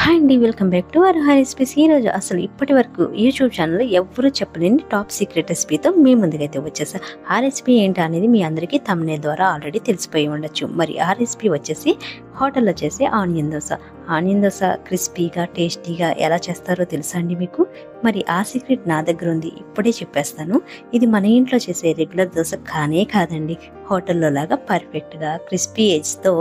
Hi అండి, welcome back to our recipes. ఈరోజు అసలు ఇప్పటి వరకు యూట్యూబ్ ఛానల్లో ఎవరు చెప్పలేని టాప్ సీక్రెట్ రెసిపీతో మీ ముందుకైతే వచ్చేసా. ఆ రెసిపీ ఏంటో అనేది మీ అందరికీ థంబ్నెయిల్ ద్వారా ఆల్రెడీ తెలిసిపోయి ఉండొచ్చు. మరి ఆ రెసిపీ వచ్చేసి హోటల్లో చేసే ఆనియన్ దోశ. ఆనియన్ దోశ క్రిస్పీగా టేస్టీగా ఎలా చేస్తారో తెలుసా అండి మీకు? మరి ఆ సీక్రెట్ నా దగ్గర ఉంది, ఇప్పుడే చెప్పేస్తాను. ఇది మన ఇంట్లో చేసే రెగ్యులర్ దోశ కానే కాదండి, హోటల్లో లాగా పర్ఫెక్ట్గా క్రిస్పీ ఎడ్జ్తో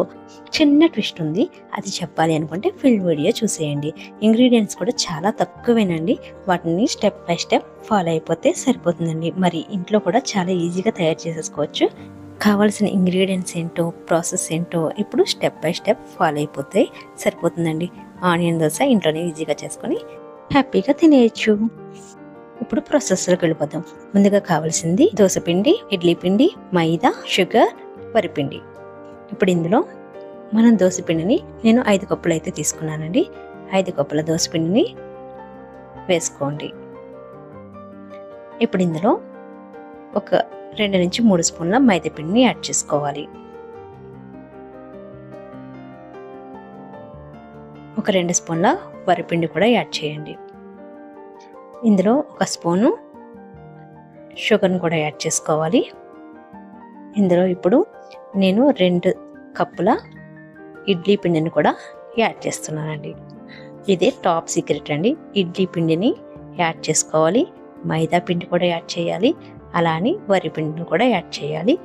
చిన్న ట్విస్ట్ ఉంది. అది చెప్పాలి అనుకుంటే ఫుల్ వీడియో చూసేయండి. ఇంగ్రీడియంట్స్ కూడా చాలా తక్కువేనండి, వాటిని స్టెప్ బై స్టెప్ ఫాలో అయిపోతే సరిపోతుందండి. మరి ఇంట్లో కూడా చాలా ఈజీగా తయారు చేసేసుకోవచ్చు. కావాల్సిన ఇంగ్రీడియంట్స్ ఏంటో, ప్రాసెస్ ఏంటో ఇప్పుడు స్టెప్ బై స్టెప్ ఫాలో అయిపోతే సరిపోతుందండి. ఆనియన్ దోశ ఇంట్లోనే ఈజీగా చేసుకొని హ్యాపీగా తినేయచ్చు. ఇప్పుడు ప్రాసెస్లోకి వెళ్ళిపోతాం. ముందుగా కావాల్సింది దోశ పిండి, ఇడ్లీ పిండి, మైదా, షుగర్, వరిపిండి. ఇప్పుడు ఇందులో మనం దోశ పిండిని నేను 5 కప్పులు అయితే తీసుకున్నానండి. 5 కప్పుల దోశ పిండిని వేసుకోండి. ఇప్పుడు ఇందులో ఒక 2 నుంచి 3 స్పూన్ల మైదా పిండిని యాడ్ చేసుకోవాలి. ఒక 2 స్పూన్ల వరిపిండి కూడా యాడ్ చేయండి. ఇందులో ఒక స్పూను షుగర్ని కూడా యాడ్ చేసుకోవాలి. ఇందులో ఇప్పుడు నేను 2 కప్పుల ఇడ్లీ పిండిని కూడా యాడ్ చేస్తున్నానండి. ఇదే టాప్ సీక్రెట్ అండి. ఇడ్లీ పిండిని యాడ్ చేసుకోవాలి, మైదా పిండి కూడా యాడ్ చేయాలి, అలానే వరి పిండిని కూడా యాడ్ చేయాలి.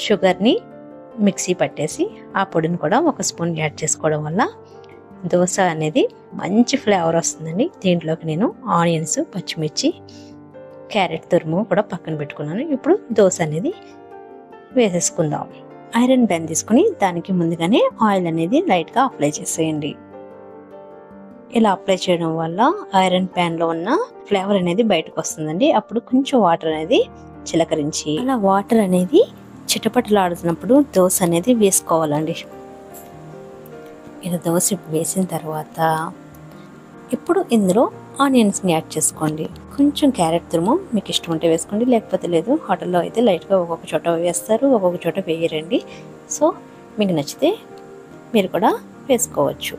షుగర్ని మిక్సీ పట్టేసి ఆ పొడిని కూడా ఒక స్పూన్ యాడ్ చేసుకోవడం వల్ల దోశ అనేది మంచి ఫ్లేవర్ వస్తుందండి. దీంట్లోకి నేను ఆనియన్స్, పచ్చిమిర్చి, క్యారెట్ తురుము కూడా పక్కన పెట్టుకున్నాను. ఇప్పుడు దోశ అనేది వేసేసుకుందాం. ఐరన్ ప్యాన్ తీసుకుని దానికి ముందుగానే ఆయిల్ అనేది లైట్గా అప్లై చేసేయండి. ఇలా అప్లై చేయడం వల్ల ఐరన్ ప్యాన్లో ఉన్న ఫ్లేవర్ అనేది బయటకు వస్తుందండి. అప్పుడు కొంచెం వాటర్ అనేది చిలకరించి, అలా వాటర్ అనేది చిటపటలాడుతున్నప్పుడు దోశ అనేది వేసుకోవాలండి. ఇలా దోశ వేసిన తర్వాత ఇప్పుడు ఇందులో ఆనియన్స్ని యాడ్ చేసుకోండి. కొంచెం క్యారెట్ తురుము మీకు ఇష్టం ఉంటే వేసుకోండి, లేకపోతే లేదు. హోటల్లో అయితే లైట్గా ఒక్కొక్క చోట వేస్తారు, ఒక్కొక్క చోట వేయరండి. సో మీకు నచ్చితే మీరు కూడా వేసుకోవచ్చు.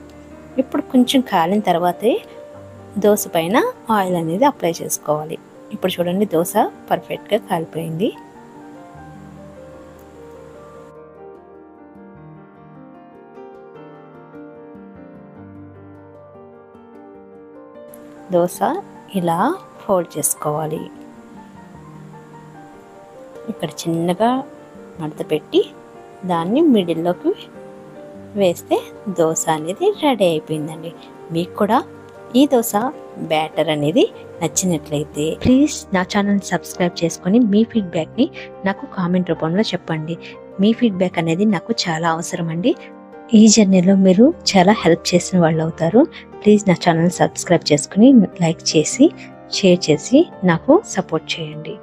ఇప్పుడు కొంచెం కాలిన తర్వాతే దోశ పైన ఆయిల్ అనేది అప్లై చేసుకోవాలి. ఇప్పుడు చూడండి, దోశ పర్ఫెక్ట్గా కాలిపోయింది. దోశ ఇలా ఫోల్డ్ చేసుకోవాలి. ఇక్కడ చిన్నగా మడత పెట్టి దాన్ని మిడిల్లోకి వేస్తే దోశ అనేది రెడీ అయిపోయిందండి. మీకు కూడా ఈ దోశ బ్యాటర్ అనేది నచ్చినట్లయితే ప్లీజ్ నా ఛానల్ సబ్స్క్రైబ్ చేసుకొని మీ ఫీడ్బ్యాక్ని నాకు కామెంట్ రూపంలో చెప్పండి. మీ ఫీడ్బ్యాక్ అనేది నాకు చాలా అవసరం అండి. ఈ జర్నీలో మీరు చాలా హెల్ప్ చేసిన వాళ్ళు అవుతారు. ప్లీజ్ నా ఛానల్ సబ్స్క్రైబ్ చేసుకుని లైక్ చేసి షేర్ చేసి నాకు సపోర్ట్ చేయండి.